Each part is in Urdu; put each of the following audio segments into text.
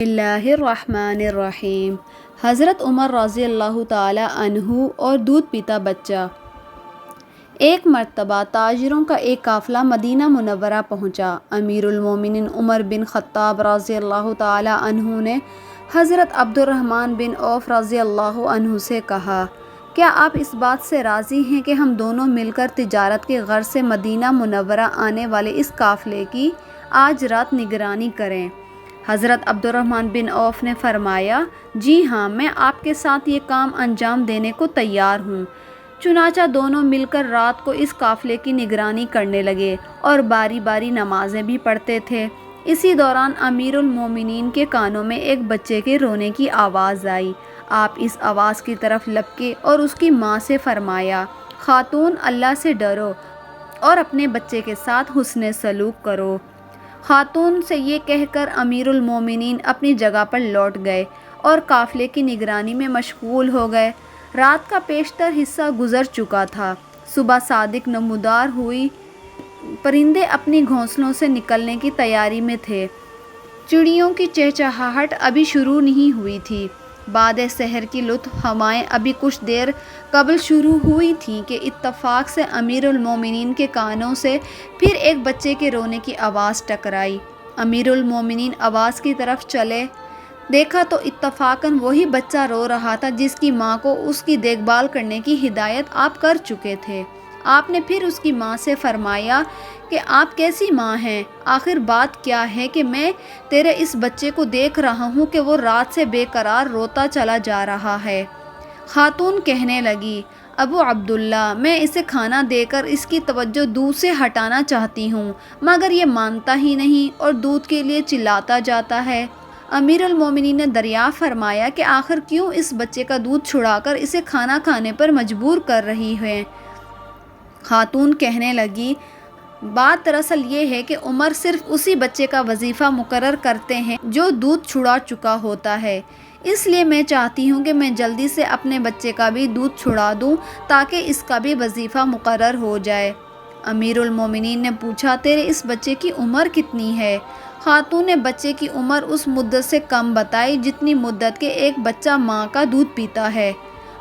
اللہ الرحمن الرحیم۔ حضرت عمر رضی اللہ تعالی عنہ اور دودھ پیتا بچہ۔ ایک مرتبہ تاجروں کا ایک قافلہ مدینہ منورہ پہنچا۔ امیر المومنین عمر بن خطاب رضی اللہ تعالی عنہ نے حضرت عبد الرحمن بن عوف رضی اللہ عنہ سے کہا، کیا آپ اس بات سے راضی ہیں کہ ہم دونوں مل کر تجارت کے غرض سے مدینہ منورہ آنے والے اس قافلے کی آج رات نگرانی کریں؟ حضرت عبد الرحمن بن عوف نے فرمایا، جی ہاں، میں آپ کے ساتھ یہ کام انجام دینے کو تیار ہوں۔ چنانچہ دونوں مل کر رات کو اس قافلے کی نگرانی کرنے لگے اور باری باری نمازیں بھی پڑھتے تھے۔ اسی دوران امیر المومنین کے کانوں میں ایک بچے کے رونے کی آواز آئی۔ آپ اس آواز کی طرف لپکے اور اس کی ماں سے فرمایا، خاتون، اللہ سے ڈرو اور اپنے بچے کے ساتھ حسن سلوک کرو۔ خاتون سے یہ کہہ کر امیر المومنین اپنی جگہ پر لوٹ گئے اور قافلے کی نگرانی میں مشغول ہو گئے۔ رات کا بیشتر حصہ گزر چکا تھا۔ صبح صادق نمودار ہوئی۔ پرندے اپنی گھونسلوں سے نکلنے کی تیاری میں تھے۔ چڑیوں کی چہچہاہٹ ابھی شروع نہیں ہوئی تھی۔ بعد سحر کی لطف ہوائیں ابھی کچھ دیر قبل شروع ہوئی تھیں کہ اتفاق سے امیر المومنین کے کانوں سے پھر ایک بچے کے رونے کی آواز ٹکرائی۔ امیر المومنین آواز کی طرف چلے، دیکھا تو اتفاقاً وہی بچہ رو رہا تھا جس کی ماں کو اس کی دیکھ بھال کرنے کی ہدایت آپ کر چکے تھے۔ آپ نے پھر اس کی ماں سے فرمایا کہ آپ کیسی ماں ہیں؟ آخر بات کیا ہے کہ میں تیرے اس بچے کو دیکھ رہا ہوں کہ وہ رات سے بے قرار روتا چلا جا رہا ہے۔ خاتون کہنے لگی، ابو عبداللہ، میں اسے کھانا دے کر اس کی توجہ دودھ سے ہٹانا چاہتی ہوں، مگر یہ مانتا ہی نہیں اور دودھ کے لیے چلاتا جاتا ہے۔ امیر المومنین نے دریافت فرمایا کہ آخر کیوں اس بچے کا دودھ چھڑا کر اسے کھانا کھانے پر مجبور کر رہی ہیں؟ خاتون کہنے لگی، بات دراصل یہ ہے کہ عمر صرف اسی بچے کا وظیفہ مقرر کرتے ہیں جو دودھ چھڑا چکا ہوتا ہے، اس لیے میں چاہتی ہوں کہ میں جلدی سے اپنے بچے کا بھی دودھ چھڑا دوں تاکہ اس کا بھی وظیفہ مقرر ہو جائے۔ امیر المومنین نے پوچھا، تیرے اس بچے کی عمر کتنی ہے؟ خاتون نے بچے کی عمر اس مدت سے کم بتائی جتنی مدت کے ایک بچہ ماں کا دودھ پیتا ہے۔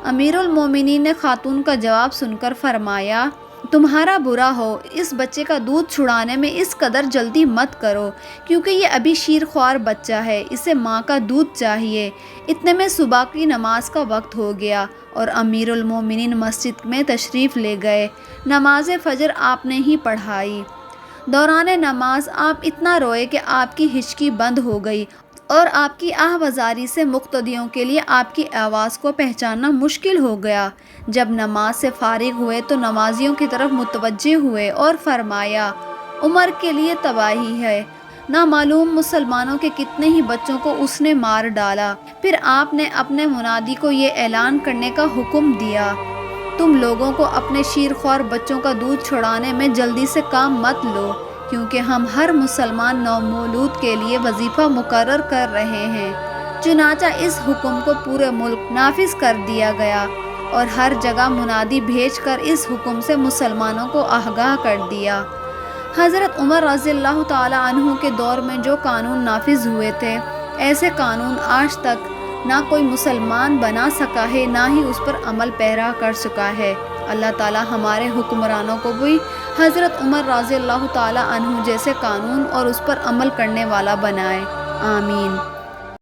امیر المومنین نے خاتون کا جواب سن کر فرمایا، تمہارا برا ہو، اس بچے کا دودھ چھڑانے میں اس قدر جلدی مت کرو، کیونکہ یہ ابھی شیر خوار بچہ ہے، اسے ماں کا دودھ چاہیے۔ اتنے میں صبح کی نماز کا وقت ہو گیا اور امیر المومنین مسجد میں تشریف لے گئے۔ نماز فجر آپ نے ہی پڑھائی۔ دوران نماز آپ اتنا روئے کہ آپ کی ہچکی بند ہو گئی اور آپ کی آہوازاری سے مقتدیوں کے لیے آپ کی آواز کو پہچاننا مشکل ہو گیا۔ جب نماز سے فارغ ہوئے تو نمازیوں کی طرف متوجہ ہوئے اور فرمایا، عمر کے لیے تباہی ہے، نامعلوم مسلمانوں کے کتنے ہی بچوں کو اس نے مار ڈالا۔ پھر آپ نے اپنے منادی کو یہ اعلان کرنے کا حکم دیا، تم لوگوں کو اپنے شیرخوار بچوں کا دودھ چھڑانے میں جلدی سے کام مت لو، کیونکہ ہم ہر مسلمان نومولود کے لیے وظیفہ مقرر کر رہے ہیں۔ چنانچہ اس حکم کو پورے ملک نافذ کر دیا گیا اور ہر جگہ منادی بھیج کر اس حکم سے مسلمانوں کو آگاہ کر دیا۔ حضرت عمر رضی اللہ تعالی عنہ کے دور میں جو قانون نافذ ہوئے تھے، ایسے قانون آج تک نہ کوئی مسلمان بنا سکا ہے، نہ ہی اس پر عمل پیرا کر سکا ہے۔ اللہ تعالی ہمارے حکمرانوں کو بھی حضرت عمر رضی اللہ تعالی عنہ جیسے قانون اور اس پر عمل کرنے والا بنائے۔ آمین۔